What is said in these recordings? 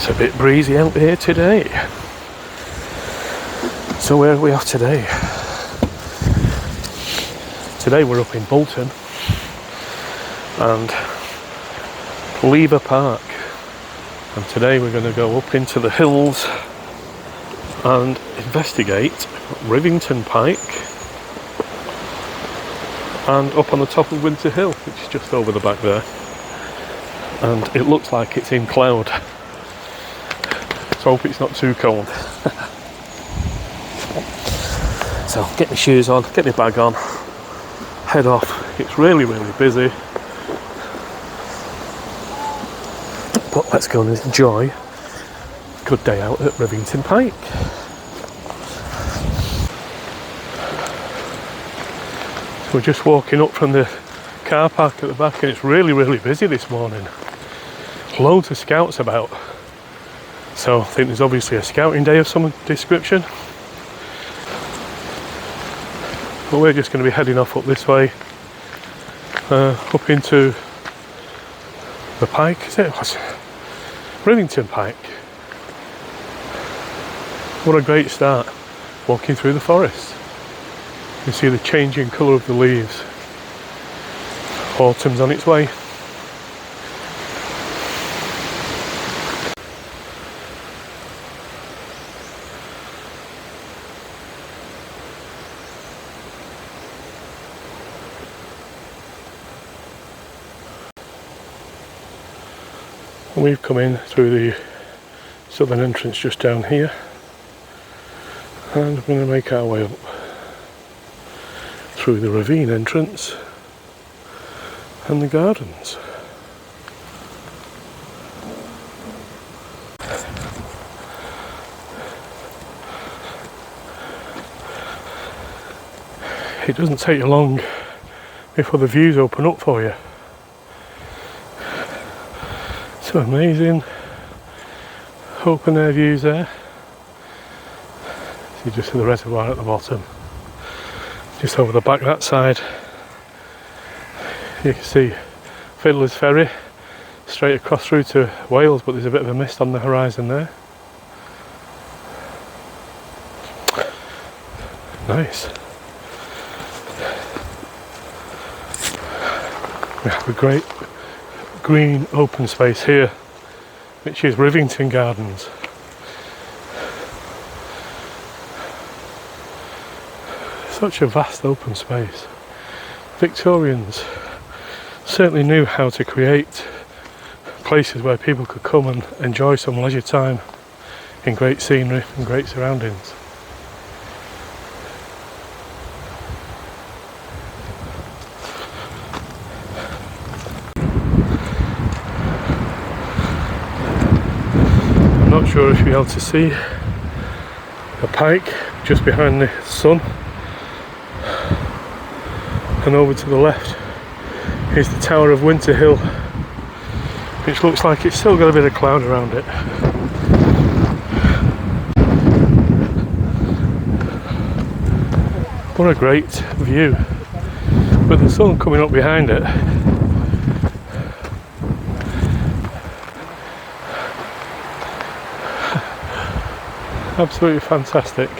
It's a bit breezy out here today. So where are we off today? Today we're up in Bolton and Lever Park. And today we're going to go up into the hills and investigate Rivington Pike and up on the top of Winter Hill, which is just over the back there. And it looks like it's in cloud. So I hope it's not too cold. So get my shoes on, get my bag on, head off. It's really, really busy. But let's go and enjoy a good day out at Rivington Pike. So we're just walking up from the car park at the back and it's really, really busy this morning. Loads of scouts about. So I think there's obviously a scouting day of some description. But we're just going to be heading off up this way, up into the Pike, is it? Rivington Pike. What a great start, walking through the forest. You can see the changing colour of the leaves. Autumn's on its way. And we've come in through the southern entrance just down here, and we're going to make our way up through the ravine entrance and the gardens. It doesn't take you long before the views open up for you. So amazing open air views there. So you just see the reservoir at the bottom. Just over the back that side you can see Fiddler's Ferry straight across through to Wales, but there's a bit of a mist on the horizon there. Nice. We have a great green open space here, which is Rivington Gardens. Such a vast open space. Victorians certainly knew how to create places where people could come and enjoy some leisure time in great scenery and great surroundings. Not sure if you'll be able to see the Pike just behind the sun, and over to the left is the Tower of Winter Hill, which looks like it's still got a bit of cloud around it. What a great view, with the sun coming up behind it. Absolutely fantastic.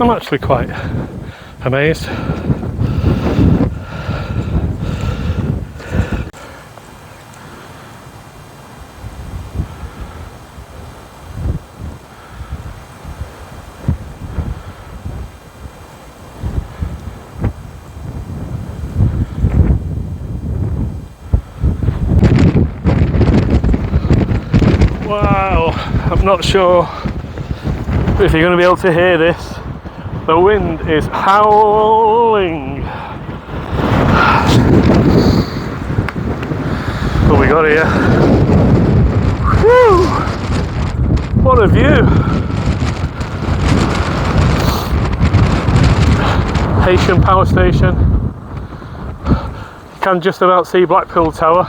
I'm actually quite amazed. Wow, I'm not sure if you're going to be able to hear this. The wind is howling. What we got here? Whew! What a view! Haitian power station. can just about see Blackpool Tower.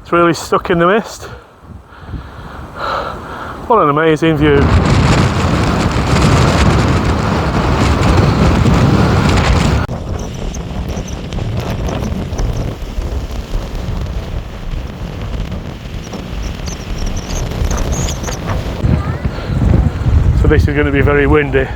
It's really stuck in the mist. What an amazing view. So this is going to be very windy.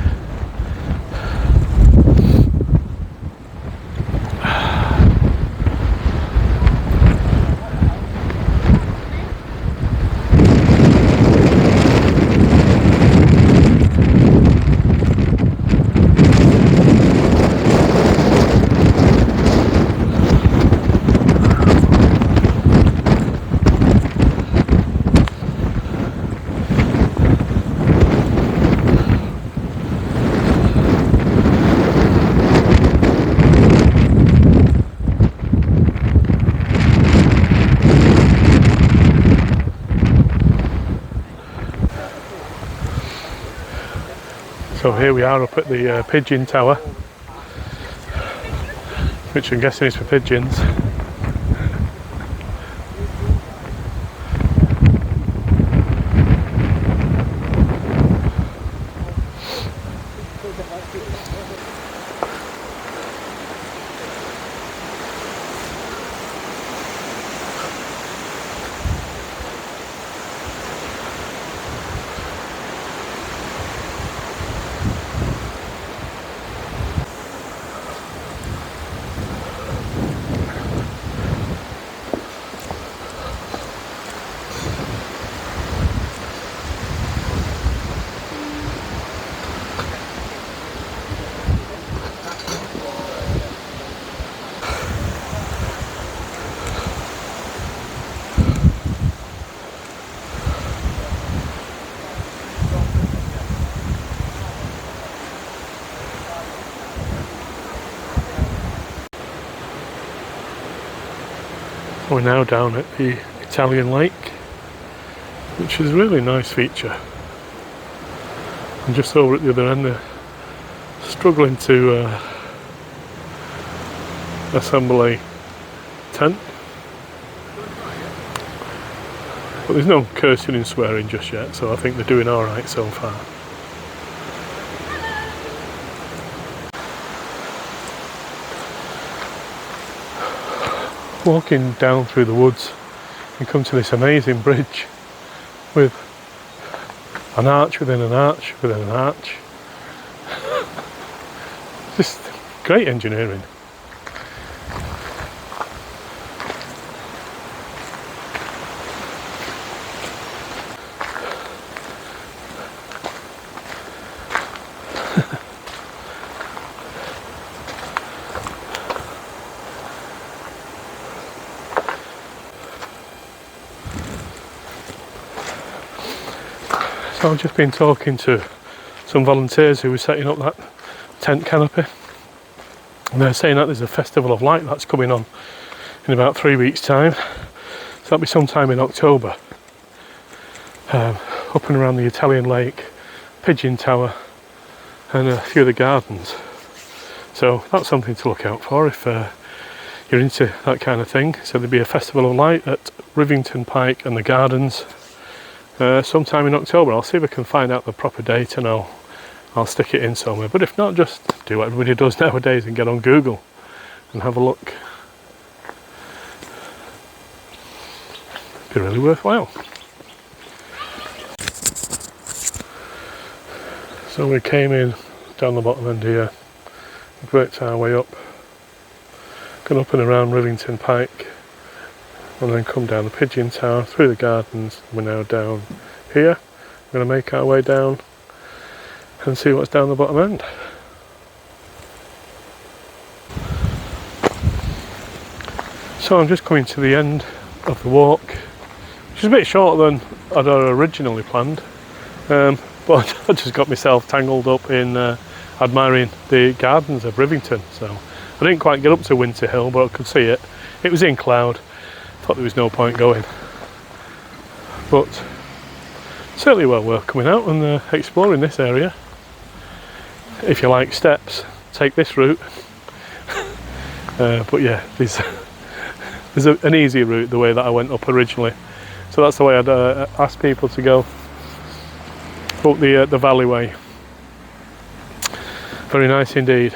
So here we are up at the pigeon tower, which I'm guessing is for pigeons. We're now down at the Italian lake, which is a really nice feature. And just over at the other end, they're struggling to assemble a tent. But there's no cursing and swearing just yet, so I think they're doing alright so far. Walking down through the woods, you come to this amazing bridge with an arch within an arch within an arch. Just great engineering. So I've just been talking to some volunteers who were setting up that tent canopy, and they're saying that there's a festival of light that's coming on in about 3 weeks' time. So that'll be sometime in October, up and around the Italian lake, Pigeon Tower and a few of the gardens. So that's something to look out for if you're into that kind of thing. So there'll be a festival of light at Rivington Pike and the gardens sometime in October. I'll see if I can find out the proper date and I'll stick it in somewhere. But if not, just do what everybody does nowadays and get on Google and have a look. Be really worthwhile. So we came in down the bottom end here, worked our way up, gone up and around Rivington Pike, and then come down the Pigeon Tower, through the gardens. We're now down here. We're going to make our way down and see what's down the bottom end. So I'm just coming to the end of the walk, which is a bit shorter than I'd originally planned, but I just got myself tangled up in admiring the gardens of Rivington. So I didn't quite get up to Winter Hill, but I could see it. It was in cloud. Thought there was no point going, but certainly well worth coming out and exploring this area. If you like steps, take this route. But yeah, there's There's an easy route the way that I went up originally. So that's the way I'd ask people to go, up the valleyway. Very nice indeed.